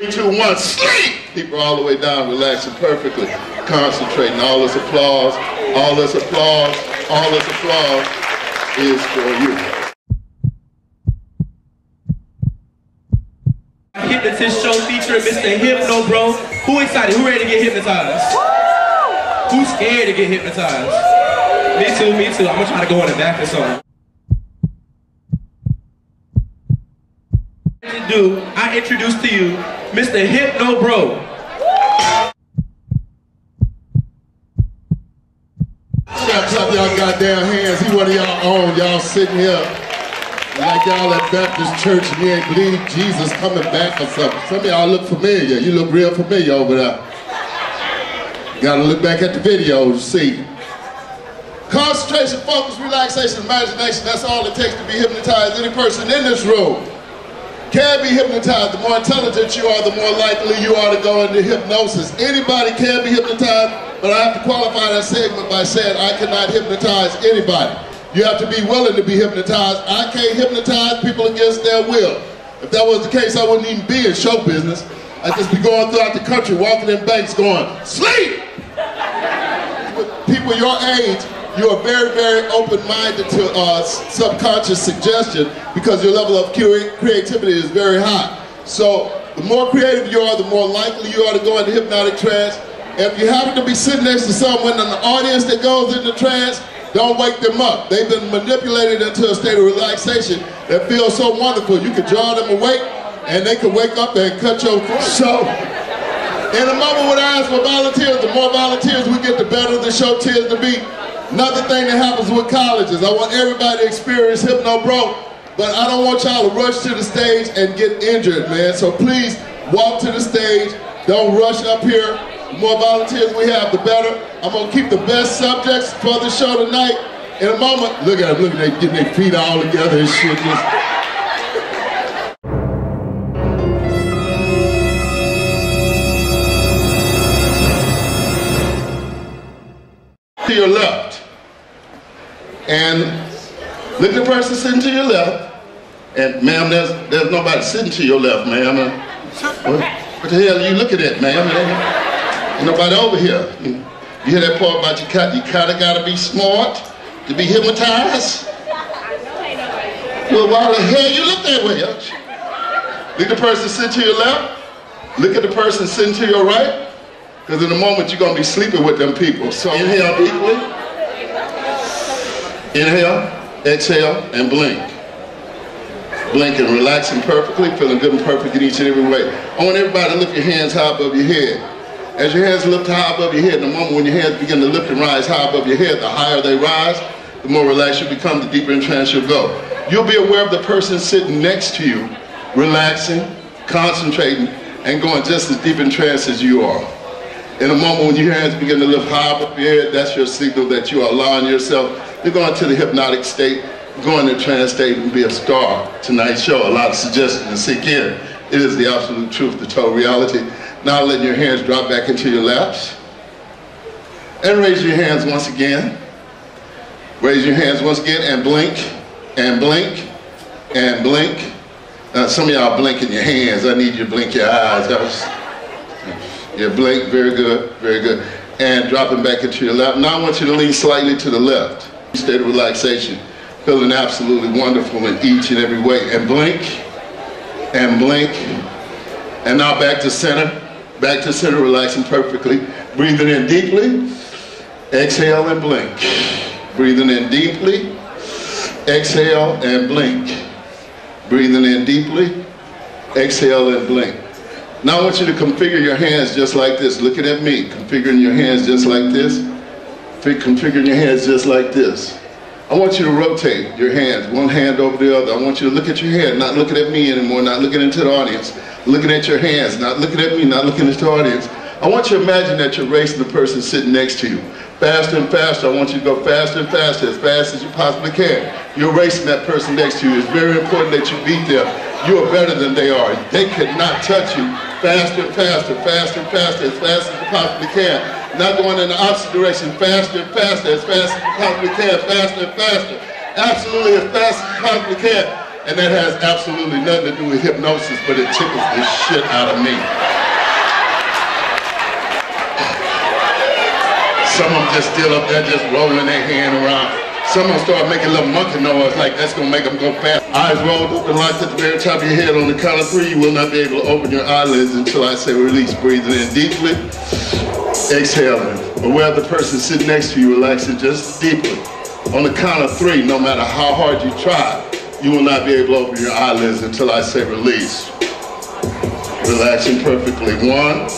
3, 2, 1, sleep! People all the way down, relaxing perfectly, concentrating. All this applause, all this applause, all this applause is for you. Hypnotist show featuring Mr. Hypno Bro. Who excited? Who ready to get hypnotized? Who's scared to get hypnotized? Me too, me too. I'm gonna try to go in the back or something. I introduce to you Mr. Hypno Bro. Clap y'all goddamn hands. He one of y'all own. Y'all sitting here like y'all at Baptist church and you ain't believe Jesus coming back or something. Some of y'all look familiar. You look real familiar over there. Gotta look back at the videos, see. Concentration, focus, relaxation, imagination. That's all it takes to be hypnotized. Any person in this room can be hypnotized. The more intelligent you are, the more likely you are to go into hypnosis. Anybody can be hypnotized, but I have to qualify that segment by saying I cannot hypnotize anybody. You have to be willing to be hypnotized. I can't hypnotize people against their will. If that was the case, I wouldn't even be in show business. I'd just be going throughout the country, walking in banks going, sleep! With people your age, you are very, very open-minded to subconscious suggestion because your level of creativity is very high. So the more creative you are, the more likely you are to go into hypnotic trance. If you happen to be sitting next to someone in the audience that goes into trance, don't wake them up. They've been manipulated into a state of relaxation that feels so wonderful. You could draw them awake and they could wake up and cut your throat. So, in a moment when I ask for volunteers, the more volunteers we get, the better the show tends to be. Another thing that happens with colleges, I want everybody to experience Hypno Bro, but I don't want y'all to rush to the stage and get injured, man. So please walk to the stage, don't rush up here. The more volunteers we have, the better. I'm gonna keep the best subjects for the show tonight. In a moment, look at them, getting their feet all together and shit. To your left. And look at the person sitting to your left. And ma'am, there's nobody sitting to your left, ma'am. What the hell are you looking at, ma'am? Ain't nobody over here. You hear that part about you kind of gotta be smart to be hypnotized? Well, why the hell you look that way? Look at the person sitting to your left. Look at the person sitting to your right. Because in a moment you're gonna be sleeping with them people. So inhale deeply. Inhale, exhale, and blink. Blink and relaxing perfectly, feeling good and perfect in each and every way. I want everybody to lift your hands high above your head. As your hands lift high above your head, in the moment when your hands begin to lift and rise high above your head, the higher they rise, the more relaxed you become, the deeper in trance you'll go. You'll be aware of the person sitting next to you, relaxing, concentrating, and going just as deep in trance as you are. In a moment when your hands begin to lift high above your head, that's your signal that you are allowing yourself to go into the hypnotic state, go into the trance state and be a star. Tonight's show, a lot of suggestions to sink in. It is the absolute truth, the total reality. Now letting your hands drop back into your laps. And raise your hands once again. Raise your hands once again and blink, and blink, and blink. Some of y'all blinking your hands. I need you to blink your eyes. Yeah, blink, very good, very good. And dropping back into your lap. Now I want you to lean slightly to the left. State of relaxation. Feeling absolutely wonderful in each and every way. And blink, and blink. And now back to center. Back to center, relaxing perfectly. Breathing in deeply. Exhale and blink. Breathing in deeply. Exhale and blink. Breathing in deeply. Exhale and blink. Now I want you to configure your hands just like this. Looking at me. Configuring your hands just like this. Configuring your hands just like this. I want you to rotate your hands, one hand over the other. I want you to look at your hand, not looking at me anymore, not looking into the audience. Looking at your hands, not looking at me, not looking at the audience. I want you to imagine that you're racing the person sitting next to you. Faster and faster. I want you to go faster and faster, as fast as you possibly can. You're racing that person next to you. It's very important that you beat them. You are better than they are. They cannot touch you. Faster and faster, faster and faster, as fast as you possibly can. Not going in the opposite direction, faster and faster, as fast as you possibly can, faster and faster. Absolutely as fast as you possibly can. And that has absolutely nothing to do with hypnosis, but it tickles the shit out of me. Some of them just still up there just rolling their hand around. Some of them start making a little monkey noise like that's gonna make them go fast. Eyes rolled up and locked at the very top of your head. On the count of 3, you will not be able to open your eyelids until I say release. Breathing in deeply, exhaling. Or where the person sitting next to you, relaxing just deeply. On the count of 3, no matter how hard you try, you will not be able to open your eyelids until I say release. Relaxing perfectly. 1,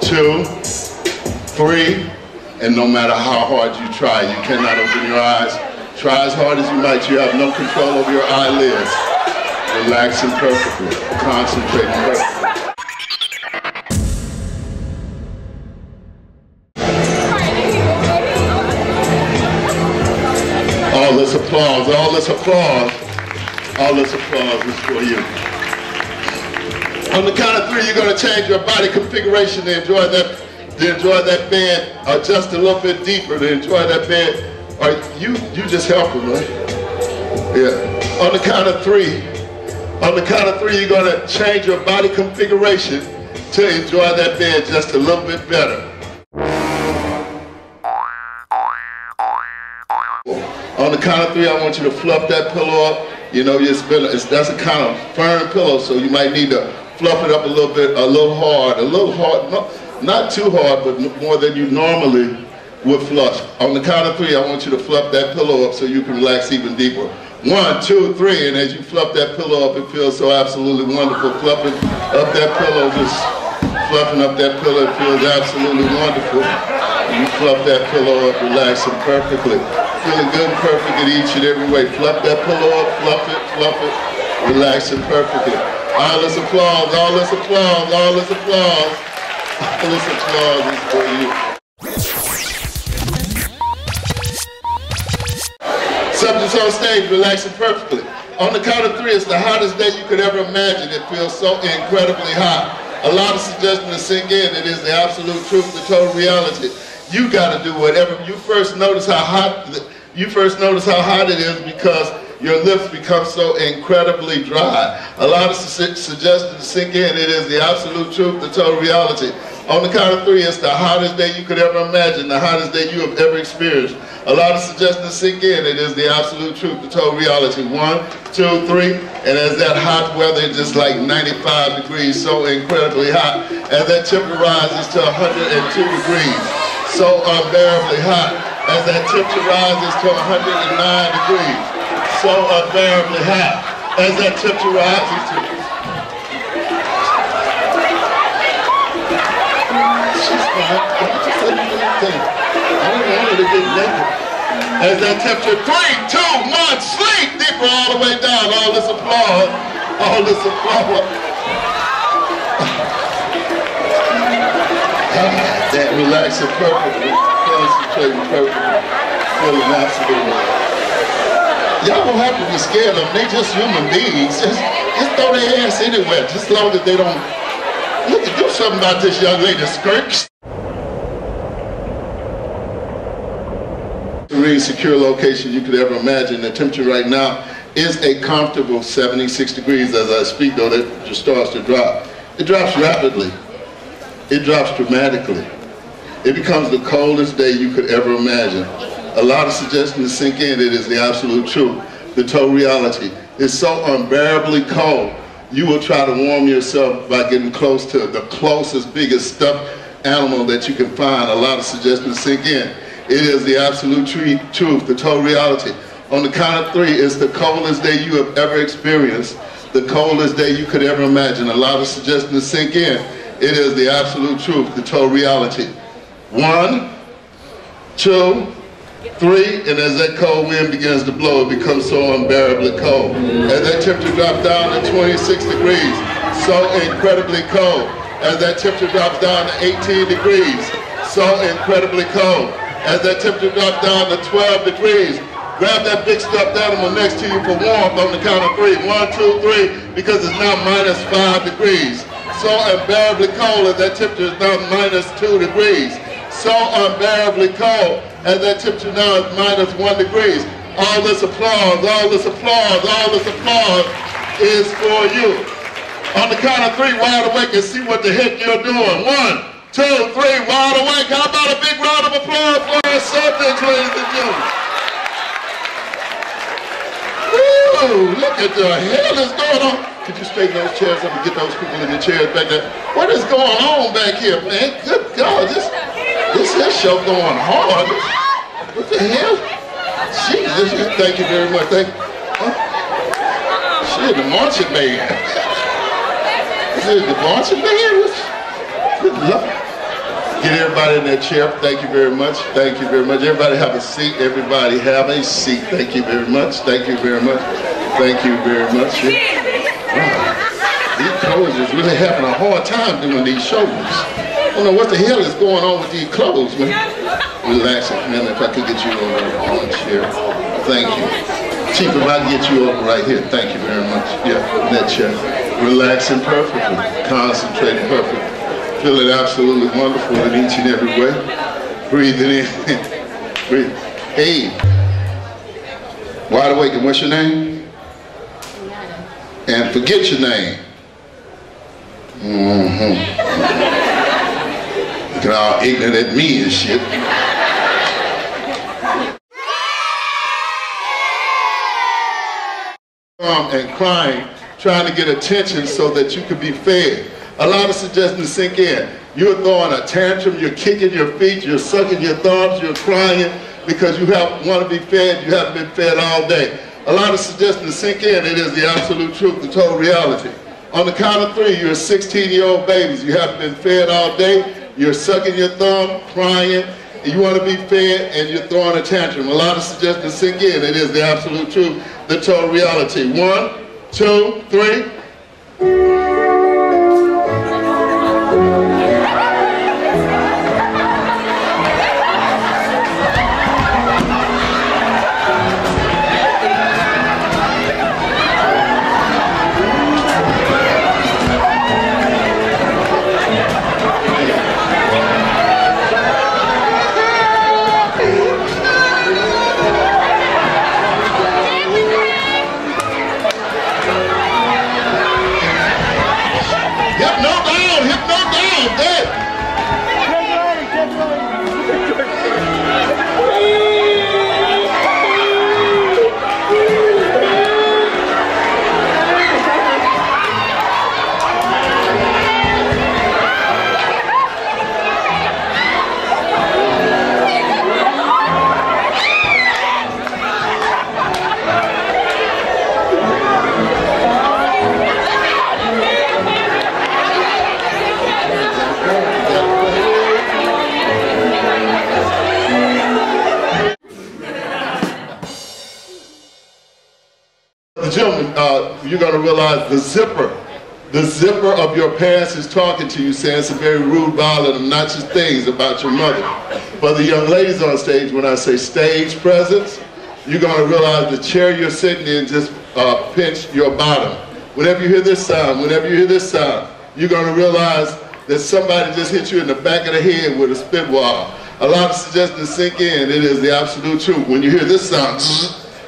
2, 3. And no matter how hard you try, you cannot open your eyes. Try as hard as you might, you have no control over your eyelids. Relaxing perfectly, concentrating perfectly. All this applause, all this applause, all this applause is for you. On the count of 3, you're going to change your body configuration to enjoy that bed, or just a little bit deeper to enjoy that bed. Or you just help them, right? Yeah. On the count of 3, you're going to change your body configuration to enjoy that bed just a little bit better. On the count of 3, I want you to fluff that pillow up. You know, that's a kind of firm pillow, so you might need to fluff it up a little bit, a little hard, no, not too hard, but more than you normally would flush. On the count of 3, I want you to fluff that pillow up so you can relax even deeper. 1, 2, 3, and as you fluff that pillow up, it feels so absolutely wonderful. Fluffing up that pillow, just fluffing up that pillow, it feels absolutely wonderful. You fluff that pillow up, relaxing perfectly. Feeling good and perfect in each and every way. Fluff that pillow up, fluff it, relaxing perfectly. All this applause, all this applause, all this applause. All this applause is for you. Subjects on stage, relaxing perfectly. On the count of 3, it's the hottest day you could ever imagine. It feels so incredibly hot. Allow the suggestion to sink in. It is the absolute truth, the total reality. You got to do whatever. You first notice how hot it is because your lips become so incredibly dry. Allow the suggestion to sink in. It is the absolute truth, the total reality. On the count of 3, it's the hottest day you could ever imagine, the hottest day you have ever experienced. Allow the suggestion to sink in. It is the absolute truth, the total reality. 1, 2, 3, and as that hot weather, just like 95 degrees, so incredibly hot, as that temperature rises to 102 degrees, so unbearably hot, as that temperature rises to 109 degrees, so unbearably hot, as that temperature rises to... I don't want her to get naked. As that temperature, 3, 2, 1, sleep deeper all the way down. All this applause, all this applause. That relaxing perfectly, concentrating perfectly, feeling absolutely. Y'all don't have to be scared of them. They just human beings. Just throw their ass anywhere, just as long as they don't. Look, do something about this young lady's skirt. Serene, secure location you could ever imagine. The temperature right now is a comfortable 76 degrees. As I speak, though, that just starts to drop. It drops rapidly. It drops dramatically. It becomes the coldest day you could ever imagine. Allow the suggestion to sink in. It is the absolute truth, the total reality. It's so unbearably cold, you will try to warm yourself by getting close to the closest, biggest stuffed animal that you can find. Allow the suggestion to sink in. It is the absolute truth, the total reality. On the count of 3, it's the coldest day you have ever experienced, the coldest day you could ever imagine. Allow the suggestion to sink in. It is the absolute truth, the total reality. 1, 2, 3, and as that cold wind begins to blow, it becomes so unbearably cold. As that temperature drops down to 26 degrees, so incredibly cold. As that temperature drops down to 18 degrees, so incredibly cold. As that temperature drops down to 12 degrees, grab that big stuffed animal next to you for warmth on the count of 3. 1, 2, 3, because it's now -5 degrees. So unbearably cold as that temperature is now -2 degrees. So unbearably cold as that temperature now is -1 degrees. All this applause, all this applause, all this applause is for you. On the count of 3, wide awake and see what the heck you're doing. 1, 2, 3, wide awake. How about a big round of applause for our subjects, ladies and gentlemen? Woo! Look at the hell is going on. Could you straighten those chairs up and get those people in the chairs back there? What is going on back here, man? Good God, this show going hard. What the hell? Jesus, thank you very much. Thank you. Shit, the marching band. This is the marching band? Good luck. Get everybody in their chair. Thank you very much. Thank you very much. Everybody have a seat. Everybody have a seat. Thank you very much. Thank you very much. Thank you very much. Wow. These clothes is really having a hard time doing these shows. I don't know what the hell is going on with these clothes, man. Relax it, man. If I could get you over on the chair. Thank you. Chief, if I can get you over right here. Thank you very much. Yeah, that chair. Relaxing perfectly. Concentrating perfectly. Feeling absolutely wonderful in each and every way. Breathing in. Breathe. Hey. Wide awake, and what's your name? And forget your name. Look at all ignorant at me and shit. And crying, trying to get attention so that you could be fed. A lot of suggestions sink in. You're throwing a tantrum, you're kicking your feet, you're sucking your thumbs, you're crying because you want to be fed, you haven't been fed all day. A lot of suggestions sink in. It is the absolute truth, the total reality. On the count of 3, you're 16-year-old babies. You haven't been fed all day, you're sucking your thumb, crying, you want to be fed, and you're throwing a tantrum. A lot of suggestions sink in. It is the absolute truth, the total reality. 1, 2, 3. Gentlemen, you're going to realize the zipper of your parents is talking to you, saying some very rude, violent, obnoxious things about your mother. For the young ladies on stage, when I say stage presence, you're going to realize the chair you're sitting in just pinch your bottom. Whenever you hear this sound, you're going to realize that somebody just hit you in the back of the head with a spit wad. A lot of suggestions sink in. It is the absolute truth. When you hear this sound,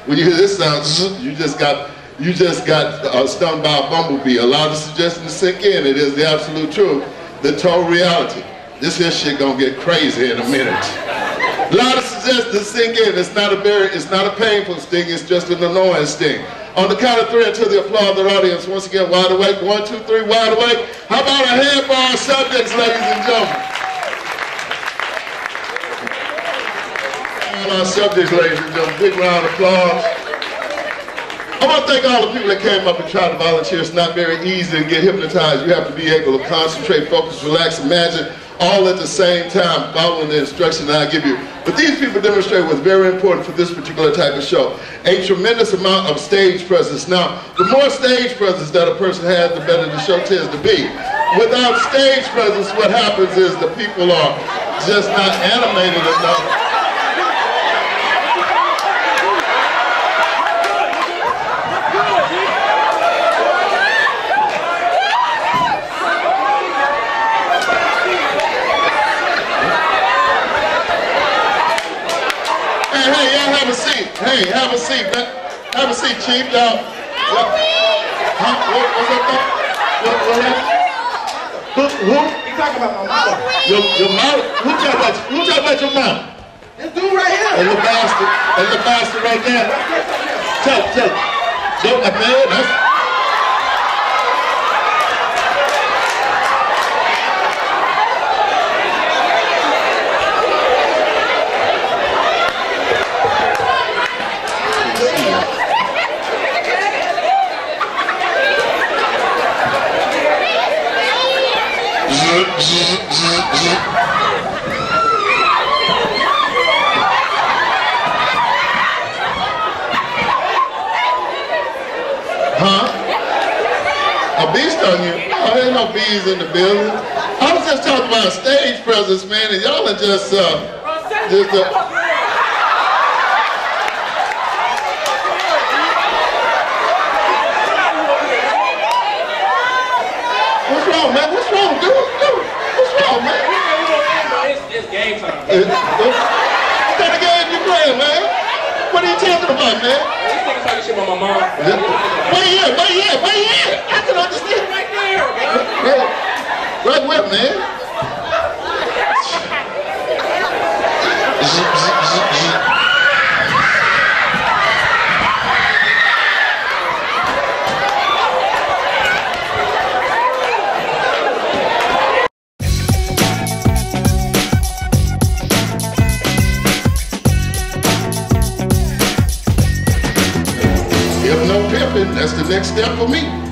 you just got stung by a bumblebee. A lot of suggestions sink in. It is the absolute truth, the total reality. This here shit gonna get crazy in a minute. A lot of suggestions sink in. It's not a painful sting. It's just an annoying sting. On the count of 3 until the applause of the audience. Once again, wide awake. 1, 2, 3, wide awake. How about a hand for our subjects, ladies and gentlemen? All our subjects, ladies and gentlemen. Big round of applause. I want to thank all the people that came up and tried to volunteer. It's not very easy to get hypnotized. You have to be able to concentrate, focus, relax, imagine, all at the same time, following the instruction that I give you. But these people demonstrate what's very important for this particular type of show. A tremendous amount of stage presence. Now, the more stage presence that a person has, the better the show tends to be. Without stage presence, what happens is the people are just not animated enough. Hey, Hey, have a seat, man. Have a seat, Chief. Y'all. Huh? What's that thing? What happened? Who? He talking about my mouth. Your mouth? Who talking about your mouth? This dude right here. And the bastard right there. Tell. Look, man, that's... Huh? A bee stung you? Oh, there ain't no bees in the building. I was just talking about stage presence, man, and y'all are just What's wrong, man? What's wrong, dude? What's wrong, man? It's game time. What kind of game you playing, man? What are you talking about, man? This nigga talking shit about my mom. Where you at? I can understand. Right there, man. Right where, man? If no pimping, that's the next step for me.